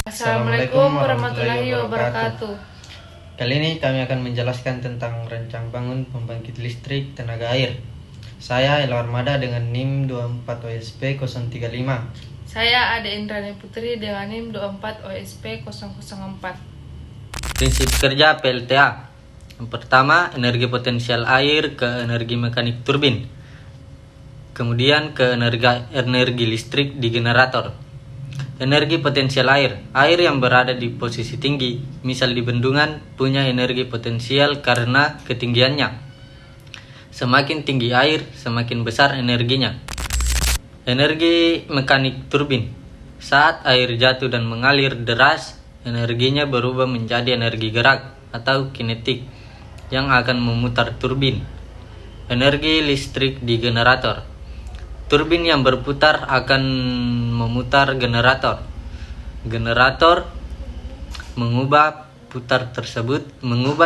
Assalamualaikum warahmatullahi wabarakatuh. Kali ini kami akan menjelaskan tentang rancang bangun pembangkit listrik tenaga air. Saya Elo Armada dengan NIM 24 OSP 035. Saya Ade Indrani Putri dengan NIM 24 OSP 004. Prinsip kerja PLTA. Yang pertama, energi potensial air ke energi mekanik turbin. Kemudian ke energi listrik di generator. Energi potensial air yang berada di posisi tinggi, misal di bendungan, punya energi potensial karena ketinggiannya. Semakin tinggi air, semakin besar energinya. Energi mekanik turbin. Saat air jatuh dan mengalir deras, energinya berubah menjadi energi gerak atau kinetik yang akan memutar turbin. Energi listrik di generator. Turbin yang berputar akan memutar generator. Generator mengubah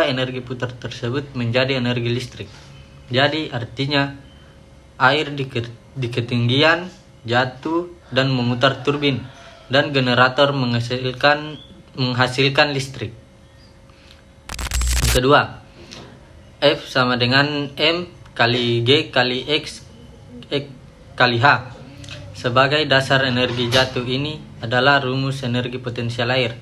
energi putar tersebut menjadi energi listrik. Jadi artinya air di ketinggian jatuh dan memutar turbin, dan generator menghasilkan listrik. Yang kedua, F sama dengan M kali G kali X kali H. Sebagai dasar energi jatuh ini adalah rumus energi potensial air.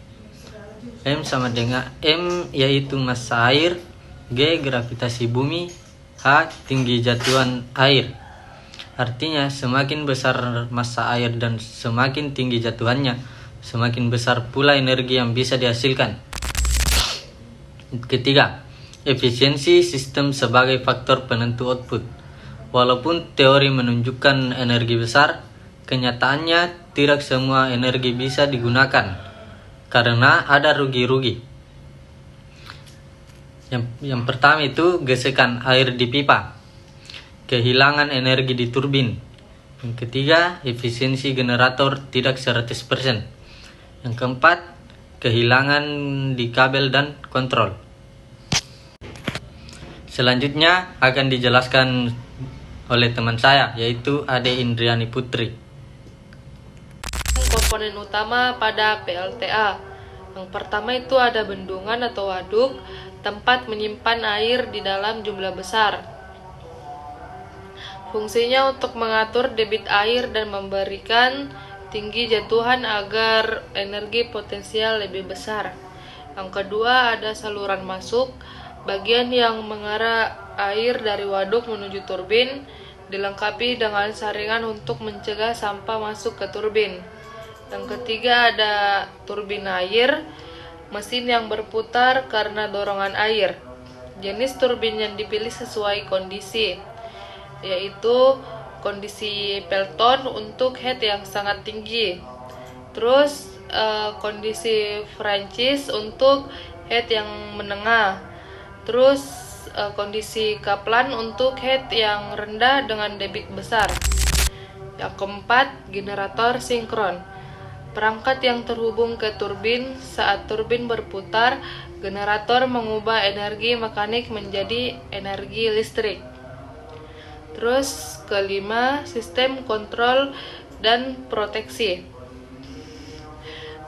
M sama dengan M yaitu massa air, G gravitasi bumi, H tinggi jatuhan air. Artinya semakin besar massa air dan semakin tinggi jatuhannya, semakin besar pula energi yang bisa dihasilkan. Ketiga, efisiensi sistem sebagai faktor penentu output. Walaupun teori menunjukkan energi besar, kenyataannya tidak semua energi bisa digunakan karena ada rugi-rugi. Yang pertama itu gesekan air di pipa, kehilangan energi di turbin. Yang ketiga, efisiensi generator tidak 100%. Yang keempat, kehilangan di kabel dan kontrol. Selanjutnya akan dijelaskan oleh teman saya, yaitu Ade Indriani Putri. Komponen utama pada PLTA. Yang pertama itu ada bendungan atau waduk, tempat menyimpan air di dalam jumlah besar. Fungsinya untuk mengatur debit air dan memberikan tinggi jatuhan agar energi potensial lebih besar. Yang kedua ada saluran masuk, bagian yang mengarah air dari waduk menuju turbin, dilengkapi dengan saringan untuk mencegah sampah masuk ke turbin. Yang ketiga ada turbin air, mesin yang berputar karena dorongan air. Jenis turbin yang dipilih sesuai kondisi, yaitu kondisi Pelton untuk head yang sangat tinggi. Terus kondisi Francis untuk head yang menengah. Terus kondisi Kaplan untuk head yang rendah dengan debit besar. Yang keempat, generator sinkron. Perangkat yang terhubung ke turbin. Saat turbin berputar, generator mengubah energi mekanik menjadi energi listrik. Terus kelima, sistem kontrol dan proteksi.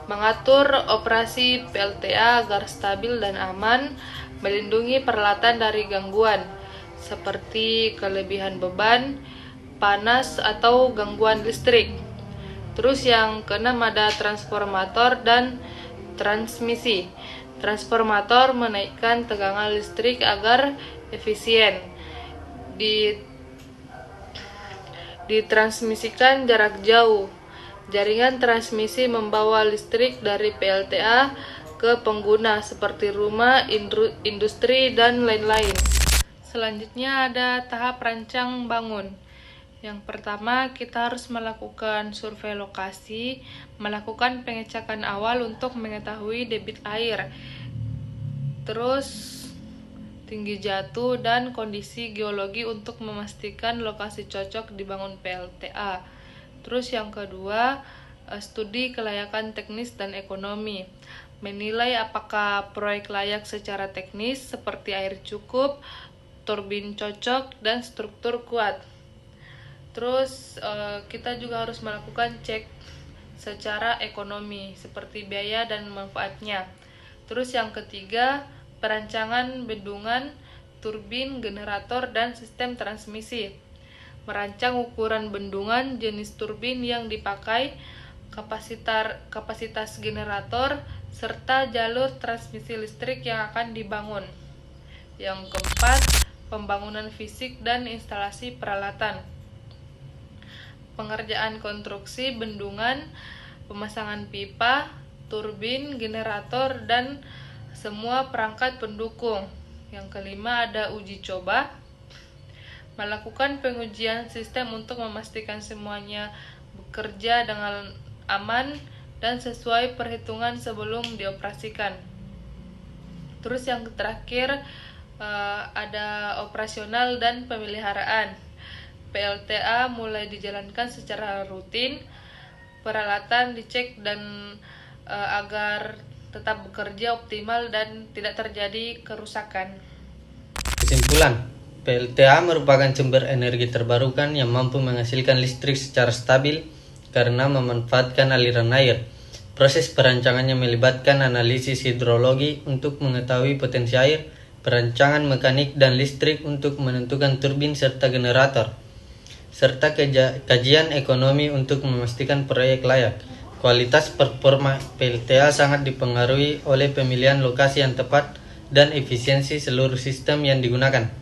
Mengatur operasi PLTA agar stabil dan aman, melindungi peralatan dari gangguan seperti kelebihan beban, panas, atau gangguan listrik. Terus yang keenam ada transformator dan transmisi. Transformator menaikkan tegangan listrik agar efisien. Ditransmisikan jarak jauh. Jaringan transmisi membawa listrik dari PLTA ke pengguna seperti rumah, industri, dan lain-lain. Selanjutnya ada tahap rancang bangun. Yang pertama, kita harus melakukan survei lokasi, melakukan pengecekan awal untuk mengetahui debit air, terus tinggi jatuh dan kondisi geologi untuk memastikan lokasi cocok dibangun PLTA. Terus yang kedua, studi kelayakan teknis dan ekonomi. Menilai apakah proyek layak secara teknis seperti air cukup, turbin cocok, dan struktur kuat. Terus kita juga harus melakukan cek secara ekonomi seperti biaya dan manfaatnya. Terus yang ketiga, perancangan bendungan, turbin, generator, dan sistem transmisi. Merancang ukuran bendungan, jenis turbin yang dipakai, kapasitas generator, serta jalur transmisi listrik yang akan dibangun. Yang keempat, pembangunan fisik dan instalasi peralatan. Pengerjaan konstruksi bendungan, pemasangan pipa, turbin, generator, dan semua perangkat pendukung. Yang kelima ada uji coba. Melakukan pengujian sistem untuk memastikan semuanya bekerja dengan aman dan sesuai perhitungan sebelum dioperasikan. Terus yang terakhir ada operasional dan pemeliharaan. PLTA mulai dijalankan secara rutin, peralatan dicek dan agar tetap bekerja optimal dan tidak terjadi kerusakan. Kesimpulan, PLTA merupakan sumber energi terbarukan yang mampu menghasilkan listrik secara stabil karena memanfaatkan aliran air. Proses perancangannya melibatkan analisis hidrologi untuk mengetahui potensi air, perancangan mekanik dan listrik untuk menentukan turbin serta generator, serta kajian ekonomi untuk memastikan proyek layak. Kualitas performa PLTA sangat dipengaruhi oleh pemilihan lokasi yang tepat dan efisiensi seluruh sistem yang digunakan.